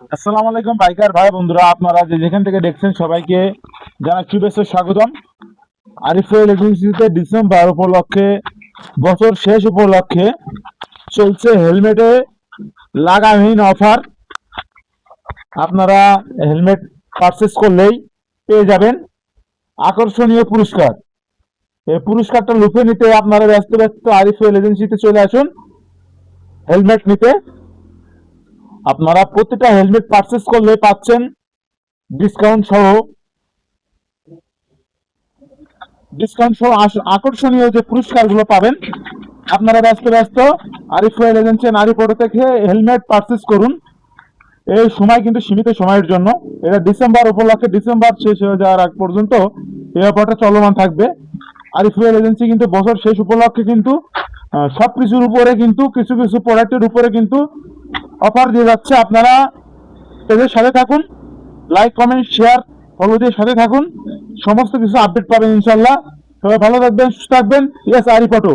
আসসালামু আলাইকুম বাইকার ভাই বন্ধুরা, আপনারা যে যেখান থেকে দেখছেন সবাইকে জানাই শুভেচ্ছা স্বাগতম। আরিফুল এজেন্সিতে ডিসেম্বর উপলক্ষে, বছর শেষ উপলক্ষে চলছে হেলমেটে লাগামহীন অফার। আপনারা হেলমেট পারচেস করলেই পেয়ে যাবেন আকর্ষণীয় পুরস্কার। এই পুরস্কারটা লুফে নিতে আপনারা ব্যস্ত ব্যস্ত আরিফুল এজেন্সিতে চলে আসুন হেলমেট নিতে। আপনারা প্রতিটা হেলমেট পারচেস করলে পাচ্ছেন ডিসকাউন্ট সহ আকর্ষণীয় যে পুরস্কারগুলো পাবেন। আপনারা ব্যস্ত ব্যস্ত আরিফুল এজেন্সি নারীপোর্ট থেকে হেলমেট পারচেস করুন। এই সময় কিন্তু সীমিত সময়ের জন্য, এটা ডিসেম্বর উপলক্ষে, ডিসেম্বর শেষ হয়ে যাওয়ার আগ পর্যন্ত এই অফারটা চলমান থাকবে। আরিফুল এজেন্সি কিন্তু বছর শেষ উপলক্ষে কিন্তু সবকিছুর উপরে কিন্তু কিছু কিছু প্রোডাক্টের উপরে কিন্তু অফার দিয়ে যাচ্ছে। আপনারা এদের সাথে থাকুন, লাইক কমেন্ট শেয়ার ফলো দিয়ে সাথে থাকুন, সমস্ত কিছু আপডেট পাবেন ইনশাল্লাহ। সবাই ভালো থাকবেন, সুস্থ থাকবেন। ইয়েস আরিফটো।